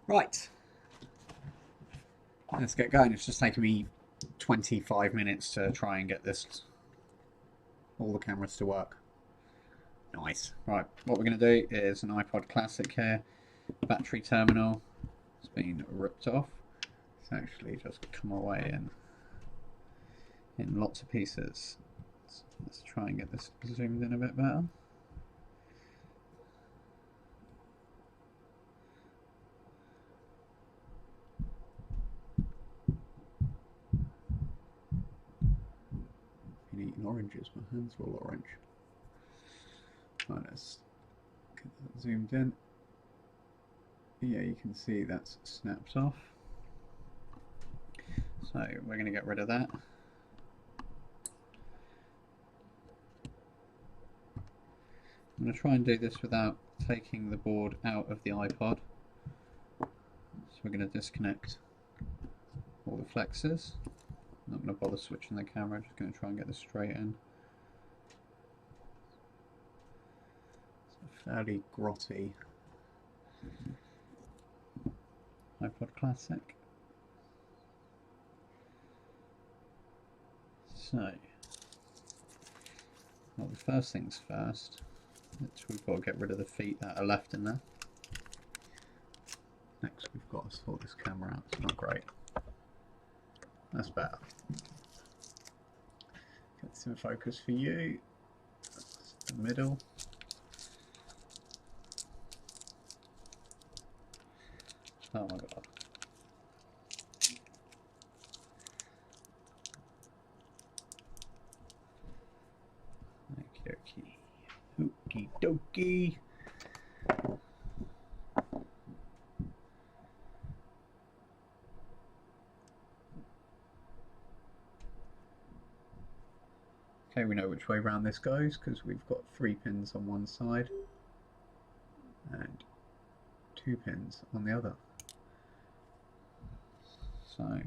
Right, let's get going. It's just taken me 25 minutes to try and get all the cameras to work. Nice. Right, what we're going to do is an iPod Classic here. Battery terminal has been ripped off. It's actually just come away in lots of pieces. So let's try and get this zoomed in a bit better. Been eating oranges, my hands are all orange. Right, let's get that zoomed in. Yeah, you can see that's snapped off. So we're going to get rid of that. I'm going to try and do this without taking the board out of the iPod. So we're going to disconnect all the flexes. I'm not going to bother switching the camera, just going to try and get this straight in. It's a fairly grotty iPod Classic. So, well, the first things first, we've got to get rid of the feet that are left in there. Next we've got to sort this camera out, it's not great. That's better. Get this in focus for you. That's the middle. Oh my god. Okie dokie. Okay, we know which way round this goes because we've got 3 pins on one side and 2 pins on the other. So,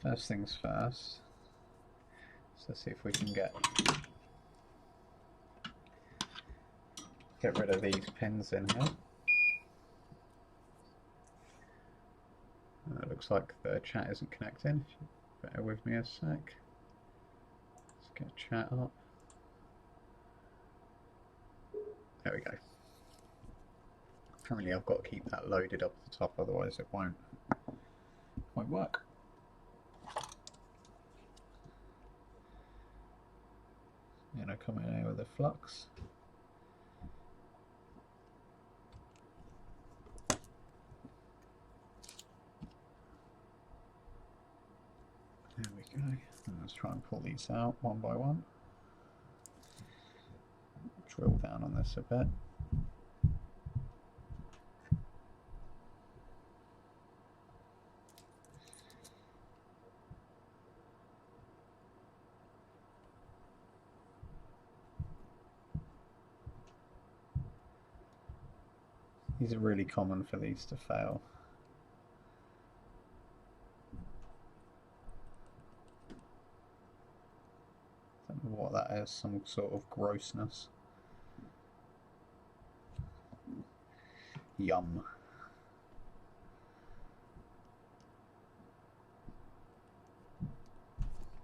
first things first, so let's see if we can get rid of these pins in here. It looks like the chat isn't connecting. Bear with me a sec. Let's get chat up. There we go. Apparently I've got to keep that loaded up at the top, otherwise it won't work. And I come in here with a flux. There we go. And let's try and pull these out one by one. Drill down on this a bit. These are really common for these to fail. Don't know what that is, some sort of grossness. Yum.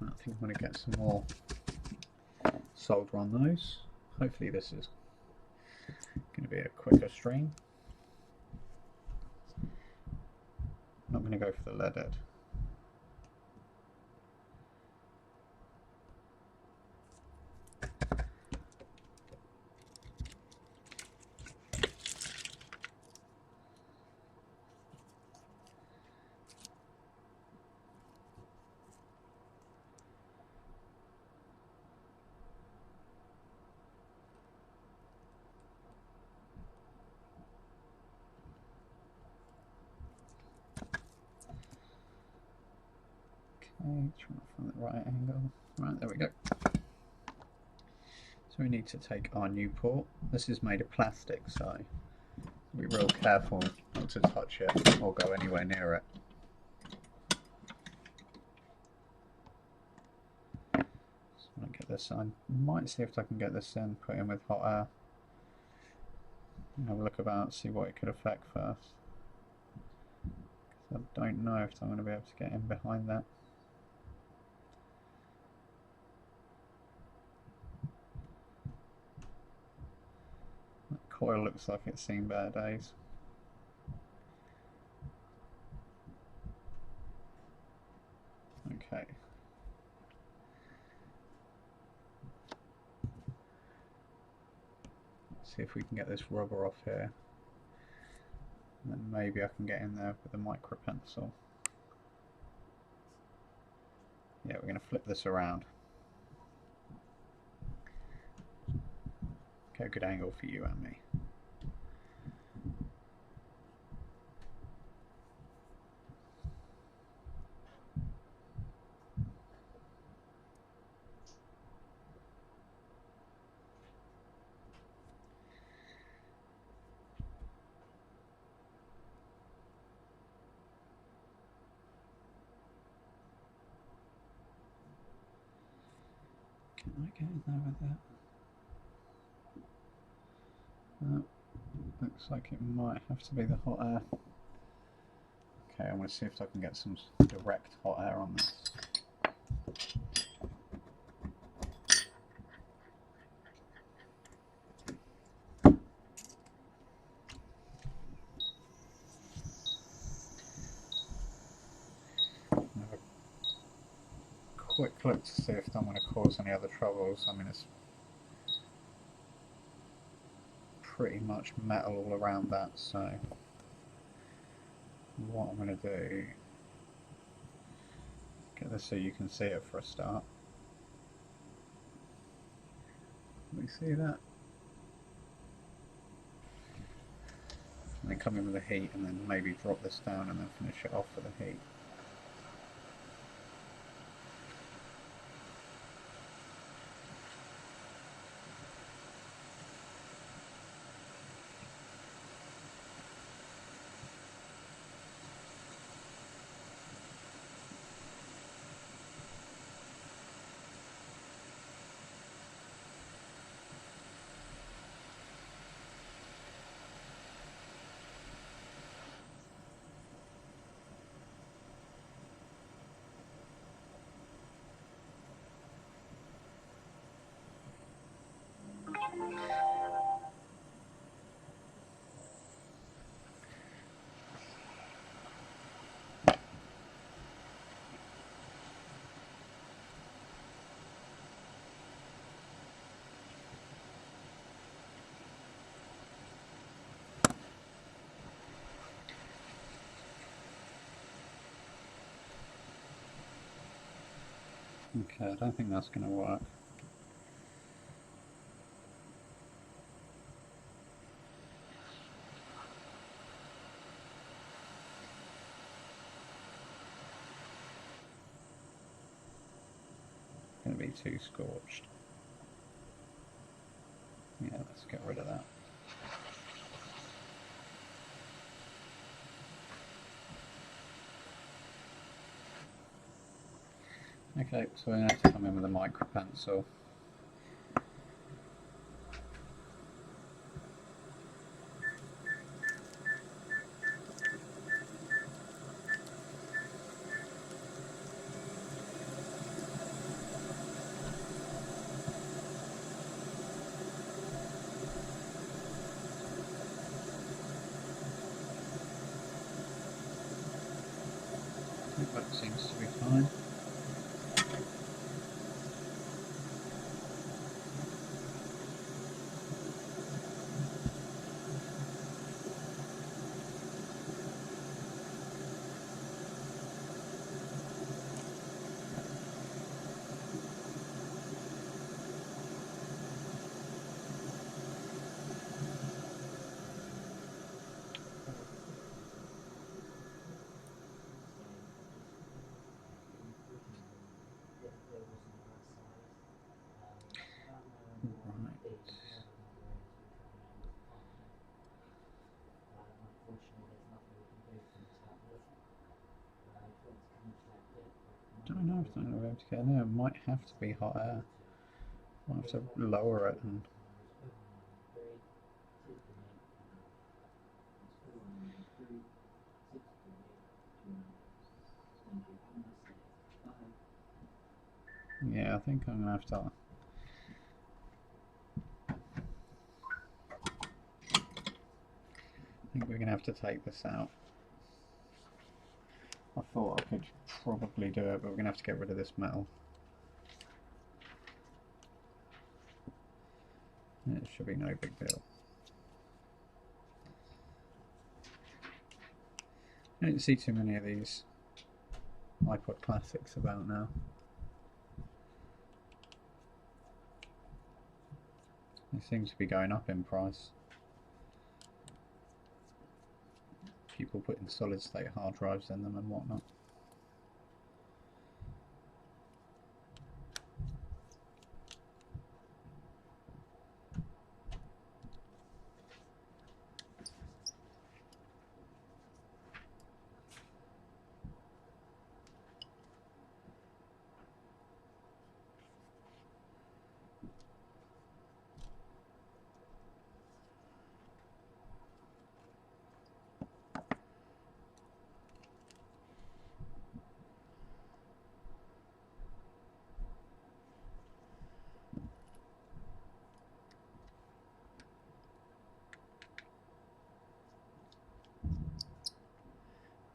I think I'm going to get some more solder on those. Hopefully this is going to be a quicker stream. I'm not going to go for the leaded. Trying to find the right angle. Right, there we go. So we need to take our new port. This is made of plastic, so be real careful not to touch it or go anywhere near it. So I'm going to get this on. Might see if I can get this in, put in with hot air. Have a look about, see what it could affect first. So I don't know if I'm going to be able to get in behind that. That coil looks like it's seen better days. Okay. Let's see if we can get this rubber off here. And then maybe I can get in there with a micro pencil. Yeah, we're going to flip this around. Okay, a good angle for you and me. Can I get in there with that? Looks like it might have to be the hot air. Okay, I'm going to see if I can get some direct hot air on this. Have a quick look to see if I'm going to cause any other troubles. I mean, it's pretty much metal all around that, so what I'm going to do, get this so you can see it for a start. Can we see that? And then come in with the heat and then maybe drop this down and then finish it off with the heat. Okay, I don't think that's going to work. Going to be too scorched. Yeah, let's get rid of that. Okay, so we're going to have to come in with a micro pencil. I think that seems to be fine. Don't know if I'm going to be able to get in there. It might have to be hot air. I'll have to lower it and... Yeah, I think I'm gonna have to. I think we're gonna have to take this out. I thought I could probably do it, but we're gonna have to get rid of this metal. It should be no big deal. I don't see too many of these iPod Classics about now. They seem to be going up in price. People putting solid state hard drives in them and whatnot.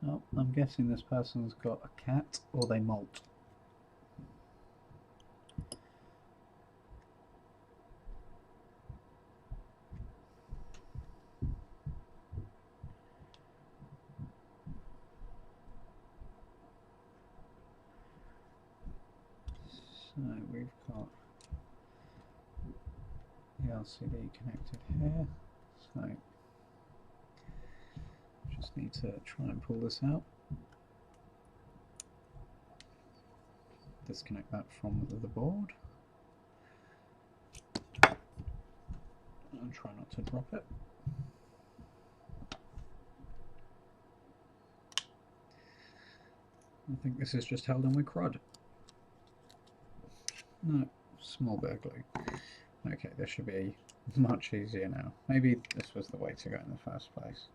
Oh, I'm guessing this person's got a cat or they molt. So we've got the LCD connected here. So just need to try and pull this out. Disconnect that from the board. And try not to drop it. I think this is just held on with crud. No, small bit of glue. Okay, this should be much easier now. Maybe this was the way to go in the first place.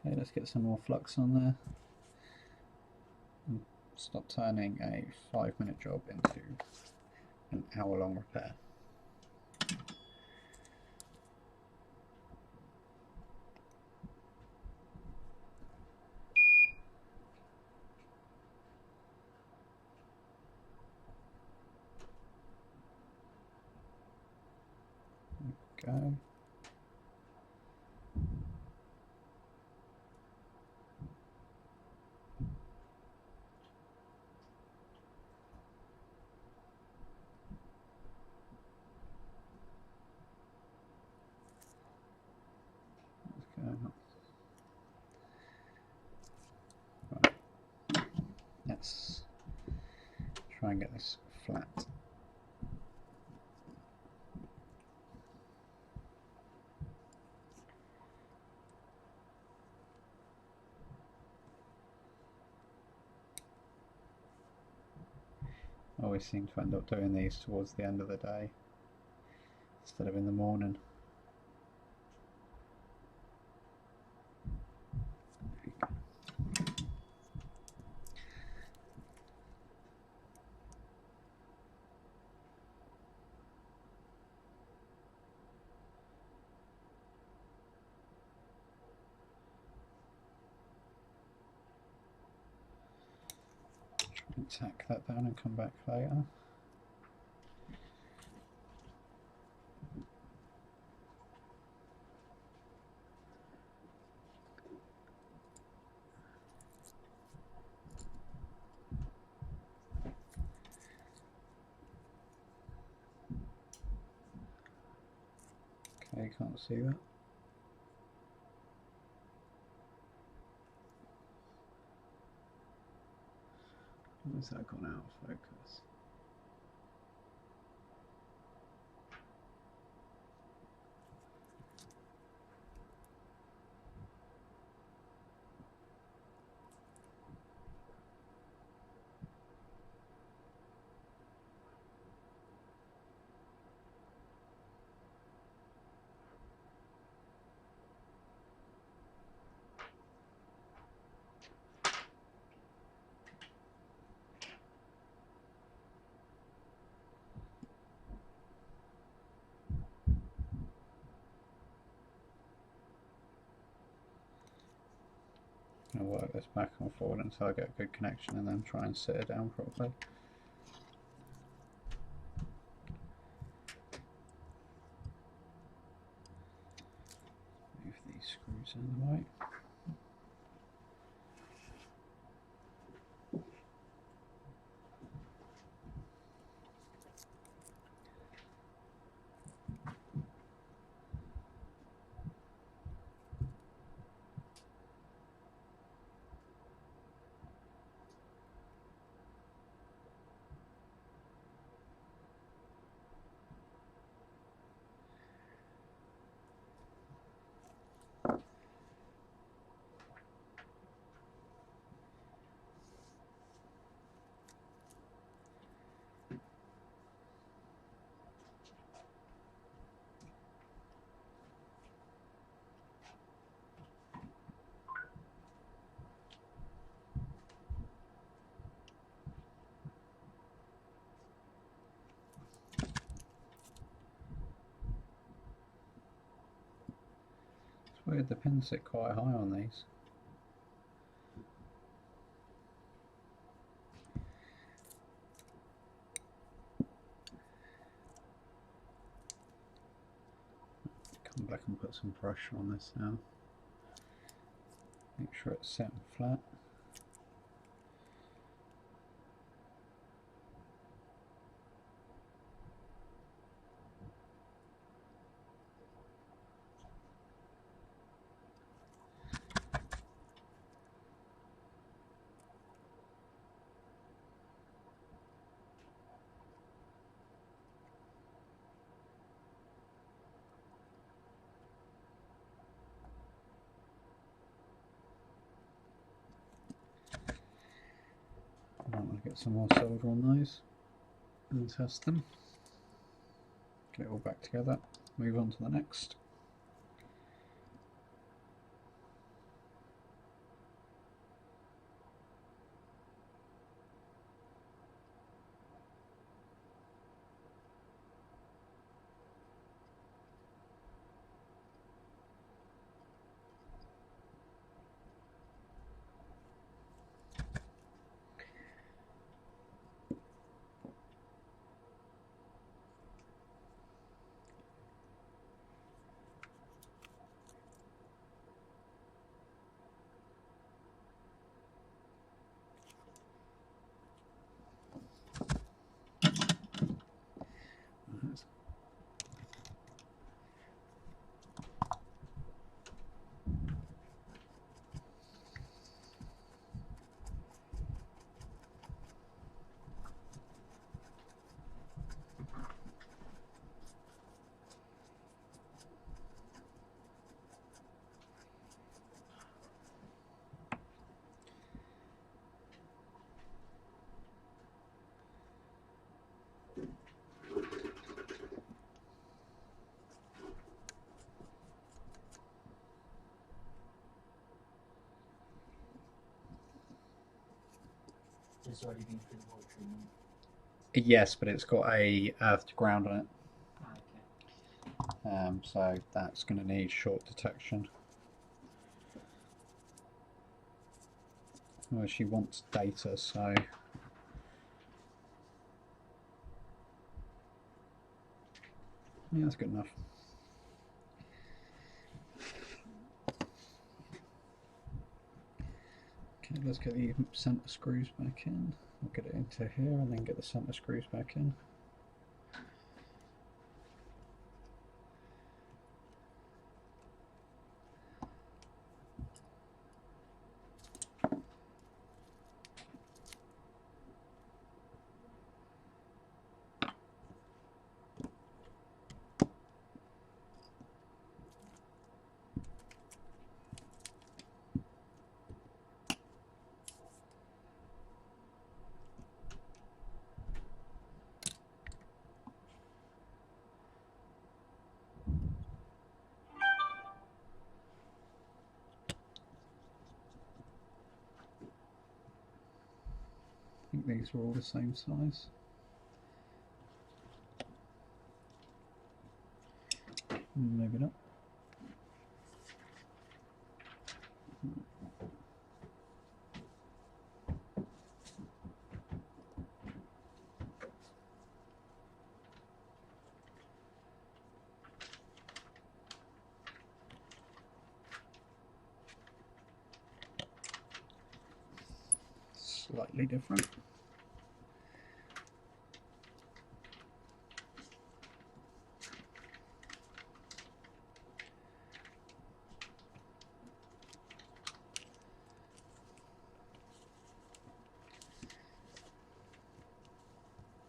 Okay, let's get some more flux on there. And stop turning a 5-minute job into an hour-long repair. Go. Right. Let's try and get this flat. I always seem to end up doing these towards the end of the day instead of in the morning. Tack that down and come back later. Okay, can't see that. Where's that gone out of focus? going to work this back and forward until I get a good connection and then try and sit it down properly. Move these screws in the way. It's weird, the pins sit quite high on these. Come back and put some pressure on this now. Make sure it's set and flat. I'm going to get some more solder on those and test them. Get it all back together, move on to the next. It's already been through the water treatment. Yes, but it's got a earthed ground on it. Okay. So that's going to need short detection. Well, she wants data, so yeah, that's good enough. Okay, let's get the centre screws back in. We'll get it into here and then get the centre screws back in. I think these are all the same size. Maybe not. slightly different.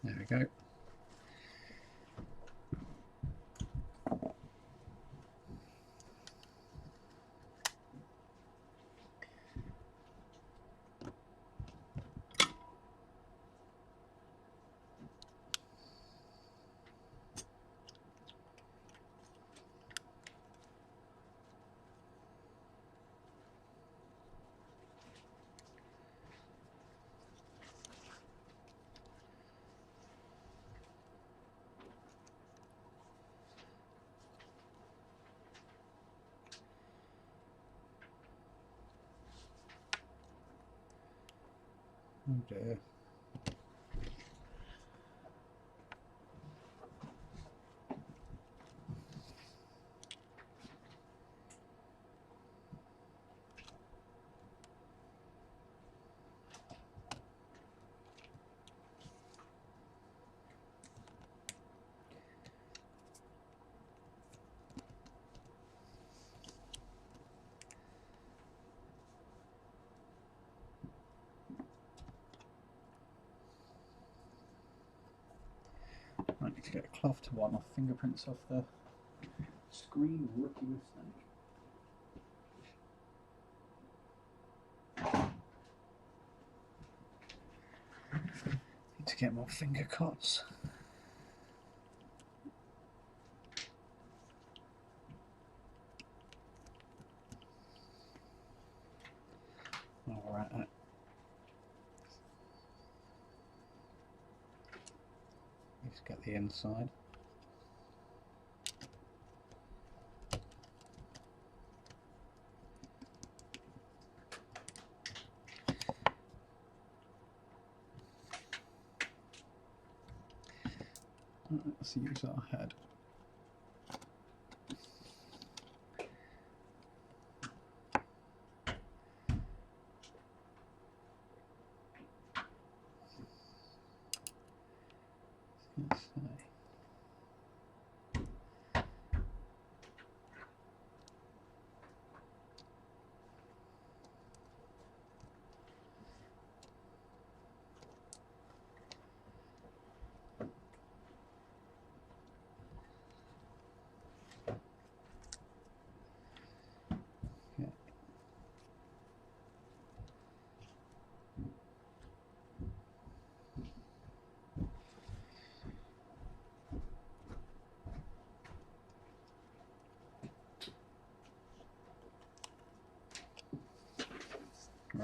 There we go. Oh dear. I need to get a cloth to wipe my fingerprints off the screen. Rookie mistake. Need to get more finger cuts. Alright. Let's get the inside. Let's use our head. Let's say.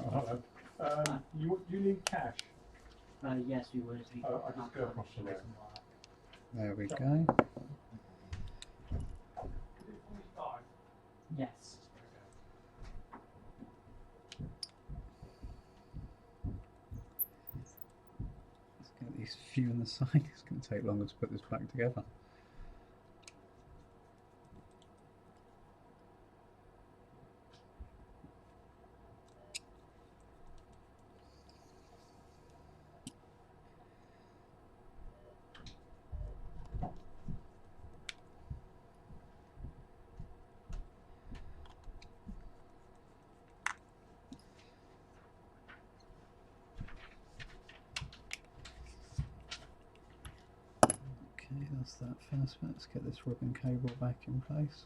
Hello. You need cash? Yes, we would. Oh, I just go across the road. There we go. Yes. Let's get these few on the side. It's going to take longer to put this back together. Okay, that's that first bit. Let's get this ribbon cable back in place.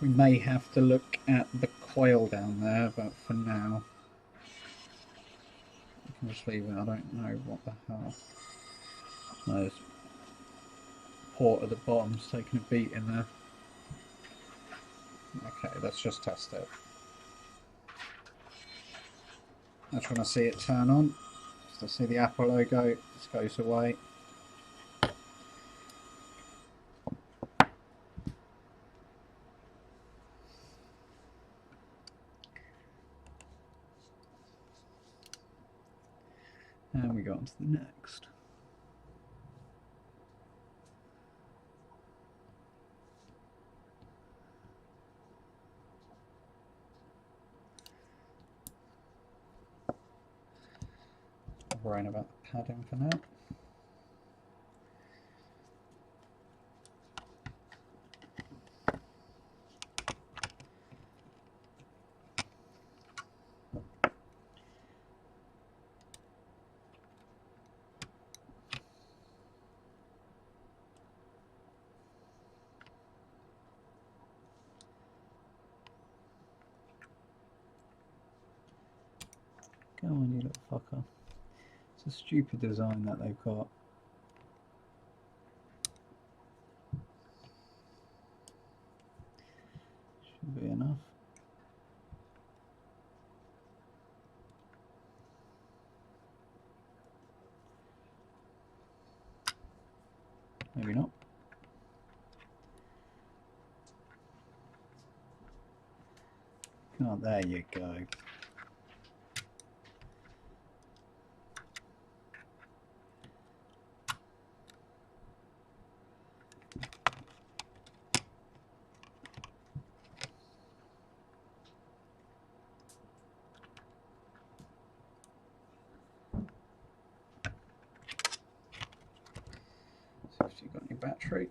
We may have to look at the coil down there, but for now, we can just leave it. I don't know what the hell. There's port at the bottom's taking a beat in there. Okay, let's just test it. I just want to see it turn on. Just to see the Apple logo, just goes away. And we go on to the next. Worrying about the padding for now. Go on, you little fucker. It's a stupid design that they've got. Should be enough. Maybe not. Oh, there you go. See if you've got any battery.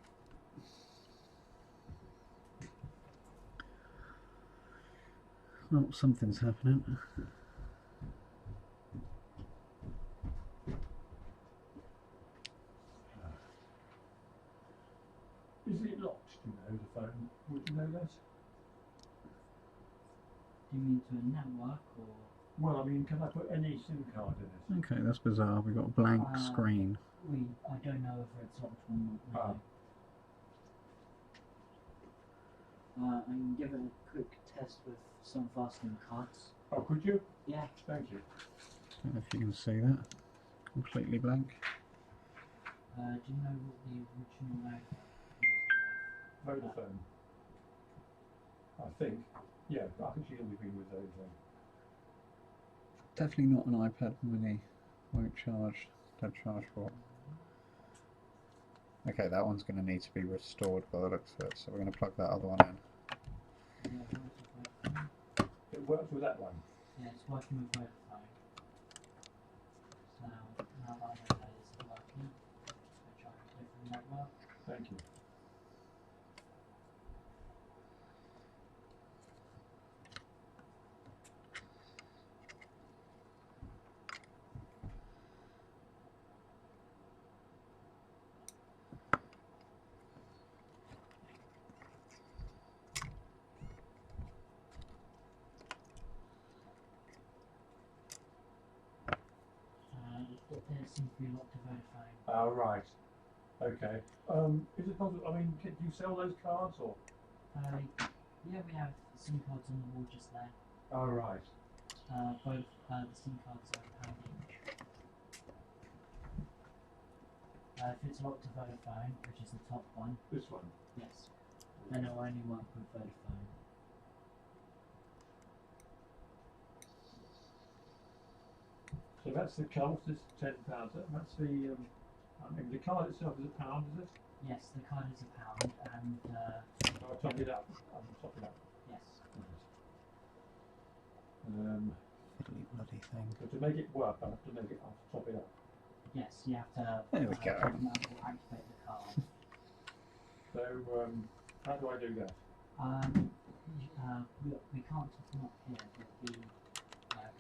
Oh, something's happening. Is it locked, do you know, the phone? Would you know that? Do you mean to a network or? Well, I mean, can I put any SIM card in it? Okay, that's bizarre. We've got a blank screen. I don't know if it's locked or not. Ah. I can give it a quick test with some of our SIM cards. Oh, could you? Yeah. Thank you. Don't know if you can see that. Completely blank. Do you know what the original name is? Vodafone. I think. Yeah, I think she'll be with Vodafone. Definitely not an iPad mini. Won't charge. Don't charge for it. Okay, that one's going to need to be restored by the looks of it, so we're going to plug that other one in. Yeah, it works with Vodafone. It works with that one. Yeah, it's working with Vodafone. So now that I know that it's working, I'll try a different network. Thank you. It seems to be locked to Vodafone. Oh, right. Okay. Is it possible, I mean, do you sell those cards or? Yeah, we have SIM cards on the wall just there. Oh, right. Both the SIM cards are £1 each. If it's locked to Vodafone, which is the top one, This one? yes, then it'll only work with Vodafone. So that's the cost, it's £10. That's the, I mean, the card itself is £1, is it? Yes, the card is £1 and I'll top it up. I'll top it up. yes. Fiddly bloody thing. So to make it work, I'll have to make it, I'll top it up. Yes, you have to There we go. activate the card. So, how do I do that? We can't top them up here, but the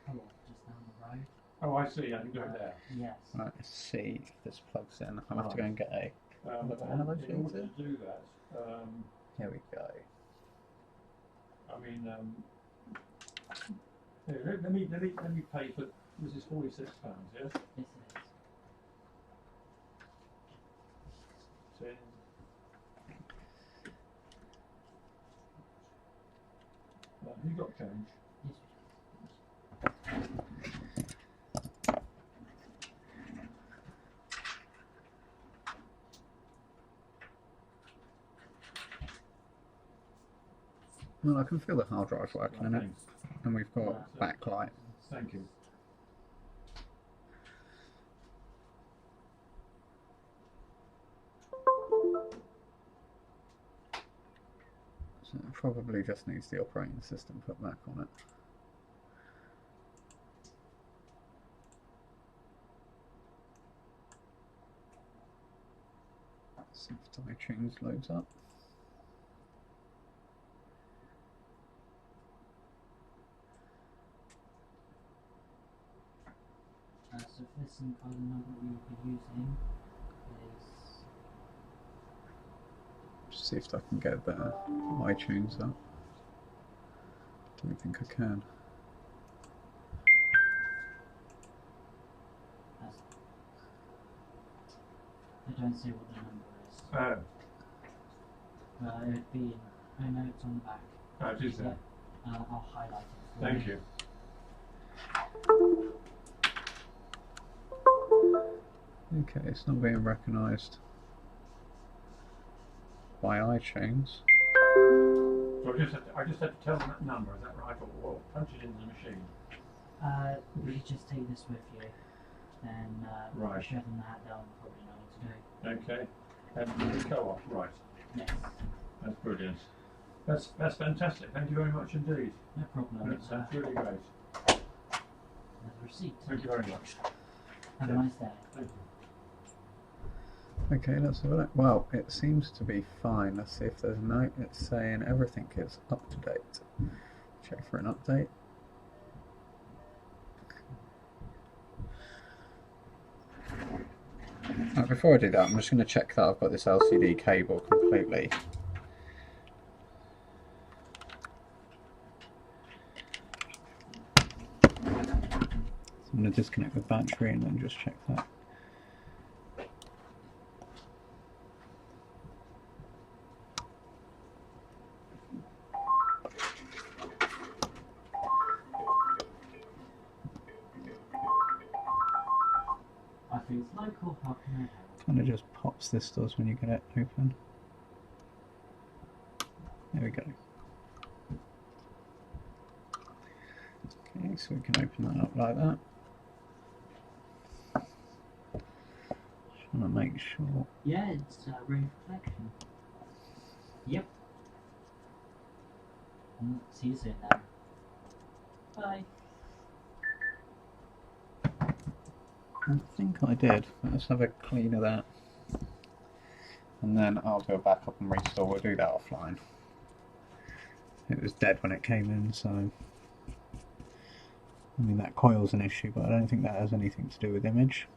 co-op just down the road. Oh, I see, I can do it there. Yes. Right, let's see if this plugs in. I'll have to go and get a... But How do I in order change to do that, Here we go. I mean, here, let me pay for, this is £46, yes? Yes, it is. 10. You got change? Yes, Well, I can feel the hard drive working in it, Thanks. and we've got backlight. Thank you. So it probably just needs the operating system put back on it. See if iTunes loads up. So if this encoder number we will be using is... Just see if I can get the iTunes up. Don't think I can. I don't see what the number is. It would be in my notes on the back. Oh, it is there. I'll highlight it for Thank you. Okay, it's not being recognised by iTunes. So I just had to tell them that number, is that right? Or punch it into the machine? You could just take this with you, then Right. shove them that down, probably know what to do. Okay. And the co-op, right. Yes, That's brilliant. That's fantastic. Thank you very much indeed. no problem. That's really great. There's a receipt. Thank you very much. Have a nice day. Thank you. Okay, let's have a look. Well, it seems to be fine. Let's see if there's a note. It's saying everything is up to date. Check for an update. Now, before I do that, I'm just going to check that I've got this LCD cable completely. So I'm going to disconnect the battery and then just check that. I think it's local, how can I help? Kind of just pops, this does when you get it open. There we go. Okay, so we can open that up like that. Just want to make sure. Yeah, it's ray reflection. Yep. See you soon then. Bye. I think I did, but let's have a clean of that. And then I'll do a backup and restore. We'll do that offline. It was dead when it came in, so I mean that coil's an issue, but I don't think that has anything to do with image.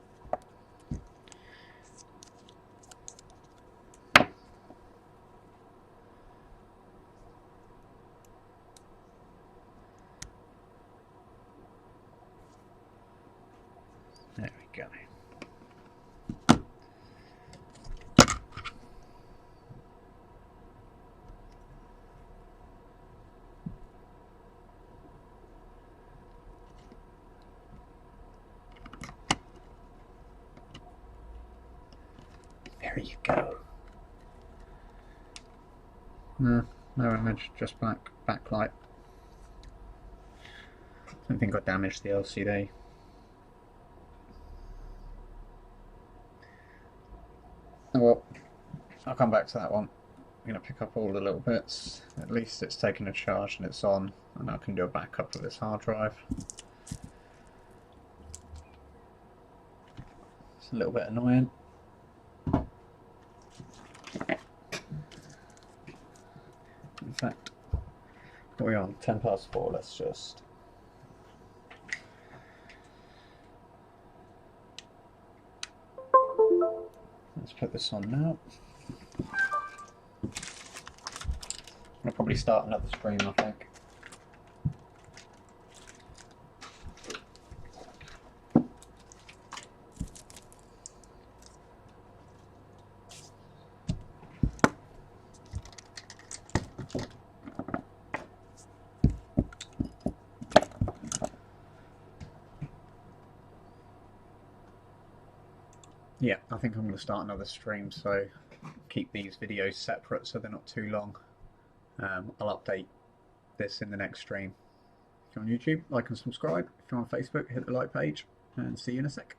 There we go. There you go. No image, just backlight. Don't think I damaged the LCD. Oh well, I'll come back to that one. I'm going to pick up all the little bits. At least it's taken a charge and it's on, and I can do a backup of this hard drive. It's a little bit annoying. In fact, what are we on? 10 past 4, let's just... Let's put this on now. I'll probably start another stream, I think. Yeah, I think I'm going to start another stream, so keep these videos separate so they're not too long. I'll update this in the next stream. If you're on YouTube, like and subscribe. If you're on Facebook, hit the like page, and see you in a sec.